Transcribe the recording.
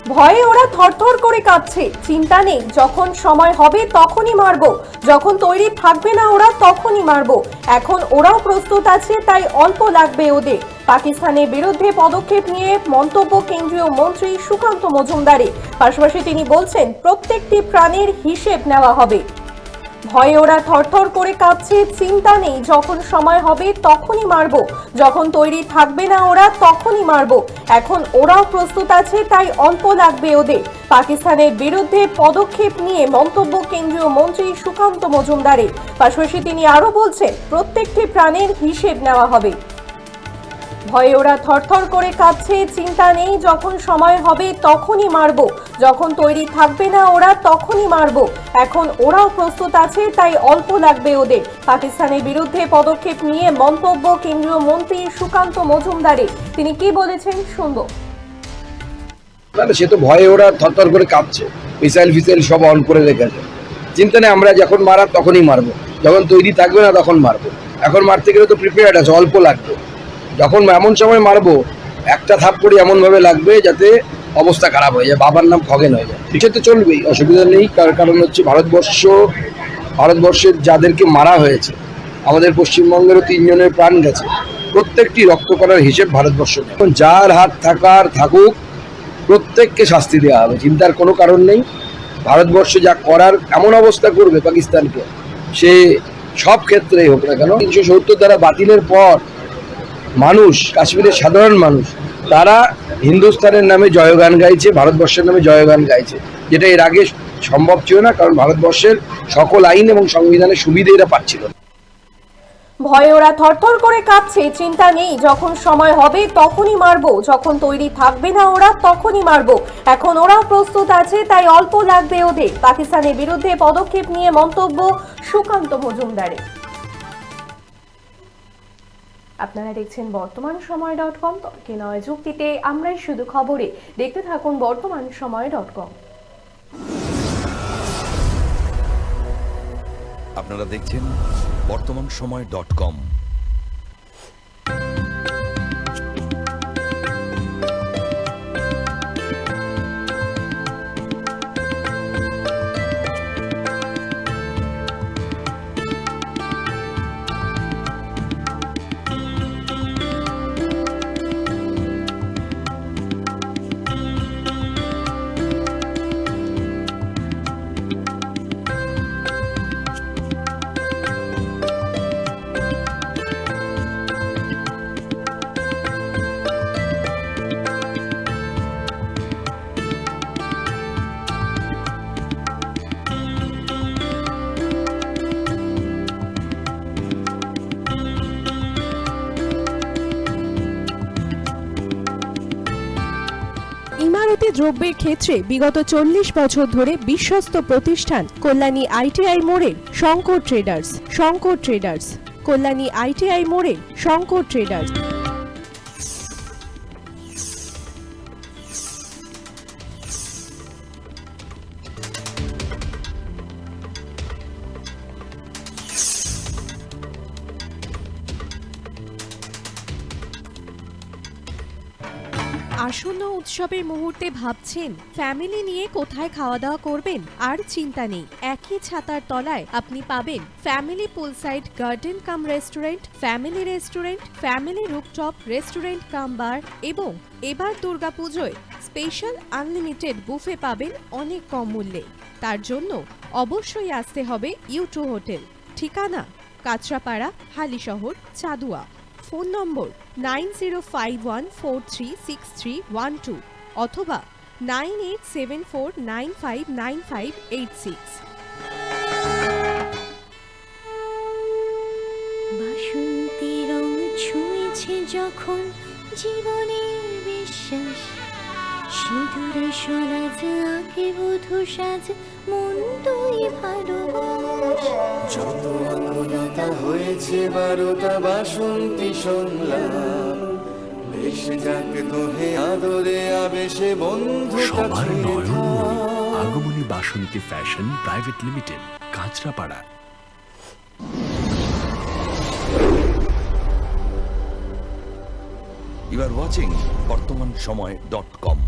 ভয়ে ওরা থরথর করে কাঁপছে, চিন্তা নেই, যখন সময় হবে তখনই মারবো, যখন তৈরি থাকবে না ওরা তখনই মারবো। এখন ওরাও প্রস্তুত আছে, তাই অল্প লাগবে ওদের। পাকিস্তানের বিরুদ্ধে পদক্ষেপ নিয়ে মন্তব্য কেন্দ্রীয় মন্ত্রী সুকান্ত মজুমদারের। পাশাপাশি তিনি বলছেন, প্রত্যেকটি প্রাণের হিসেব নেওয়া হবে। ভয়ে ওরা থরথর করে কাঁপছে, চিন্তা নেই, যখন সময় হবে তখনই মারবো, যখন তৈরি থাকবে না ওরা তখনই মারবো। এখন ওরাও প্রস্তুত আছে, তাই অল্প লাগবে ওদের। পাকিস্তানের বিরুদ্ধে পদক্ষেপ নিয়ে মন্তব্য কেন্দ্রীয় মন্ত্রী সুকান্ত মজুমদারের। পাশাপাশি তিনি আরো বলছেন, প্রত্যেকটি প্রাণের হিসেব নেওয়া হবে। ভয়ে ওরা থরথর করে কাঁপছে, চিন্তা নেই, যখন সময় হবে তখনই মারবো, যখন তৈরি থাকবে না ওরা তখনই মারবো। এখন ওরাও প্রস্তুত আছে, তাই অল্প লাগবে ওদের। পাকিস্তানের বিরুদ্ধে পদক্ষেপ নিয়ে মন্তব্য কেন্দ্রীয় মন্ত্রী সুকান্ত মজুমদারের। তিনি কি বলেছেন শুনবো। সে তো ভয়ে ওরা থরথর করে কাঁপছে, মিসাইল ফিসাইল সব অন করে রেখেছে। চিন্তা নেই, আমরা যখন মারার তখনই মারবো, যখন তৈরি থাকবে না তখন মারবো। এখন মারতে গেলে তো প্রিপেয়ার্ড আছে, অল্প লাগবে। যখন এমন সময় মারবো, একটা থাপ্পড়ি এমন ভাবে লাগবে যাতে অবস্থা খারাপ হয়ে যায়, বাবার নাম খগেন হয়ে যায়। সে তো চলবেই, অসুবিধা নেই। কারণ হচ্ছে ভারতবর্ষের যাদেরকে মারা হয়েছে, আমাদের পশ্চিমবঙ্গেরও 3 জনের প্রাণ গেছে, প্রত্যেকটি রক্ত করার হিসেব ভারতবর্ষ। এখন যার হাত থাকুক, প্রত্যেককে শাস্তি দেওয়া হবে, চিন্তার কোনো কারণ নেই। ভারতবর্ষ যা করার এমন অবস্থা করবে পাকিস্তানকে, সে সব ক্ষেত্রেই হোক না কেন। 370 ধারা বাতিলের পর মানুষ, কাশ্মীরের সাধারণ মানুষ, তারা হিন্দুস্তানের নামে জয়গান গাইছে, ভারতবর্ষের নামে জয়গান গাইছে, যেটা এর আগে সম্ভব ছিল না। কারণ ভারতবর্ষের সকল আইন এবং সংবিধানের সুবিধা এরা পাচ্ছিল না। ভয়ে ওরা থরথর করে কাঁপছে, চিন্তা নেই, যখন সময় হবে তখনই মারবো, যখন তৈরি থাকবে না ওরা তখনই মারবো। এখন ওরাও প্রস্তুত আছে, তাই অল্প লাগবে ওদের। পাকিস্তানের বিরুদ্ধে পদক্ষেপ নিয়ে মন্তব্য সুকান্ত মজুমদারের। আপনারা দেখছেন বর্তমানসময়.com। তর্কে নয় যুক্তিতে আমরাই শুধু খবরে। দেখতে থাকুন বর্তমানসময়.com। আপনারা দেখছেন বর্তমানসময়.com। ইমারতি দ্রব্যের ক্ষেত্রে বিগত 40 বছর ধরে বিশ্বস্ত প্রতিষ্ঠান কল্যাণী আইটিআই মোড়ের শঙ্কর ট্রেডার্স। কল্যাণী আইটিআই মোড়ের শঙ্কর ট্রেডার্স। আসন্ন উৎসবের মুহূর্তে ভাবছেন ফ্যামিলি নিয়ে কোথায় খাওয়া দাওয়া করবেন? আর চিন্তা নেই, একই ছাতার তলায় আপনি পাবেন family poolside garden cum restaurant, family rooftop restaurant cum bar এবং এবার দুর্গাপুজোয় স্পেশাল আনলিমিটেড বুফে পাবেন অনেক কম মূল্যে। তার জন্য অবশ্যই আসতে হবে U2 হোটেল। ঠিকানা কাঁচরাপাড়া, হালিশহর, চাদুয়া। ফোন নম্বর 9051436312 অথবা 9874959586। বাসন্তী রং ছুঁয়েছে যখন জীবনের বিশ্বাস, সিঁদুরে সরাজ আঁকে বধূ সাজ, মন তুই ভালোবাস। যত আকুলতা হয়েছে 12টা বাসন্তী সংলাপ, ভেসে যাক দোহে আদরে আবেশে বন্ধু। সবার Nayanmoni Agamani Basanti fashion private limited, Kanchrapara. You are watching বর্তমানসময়.com।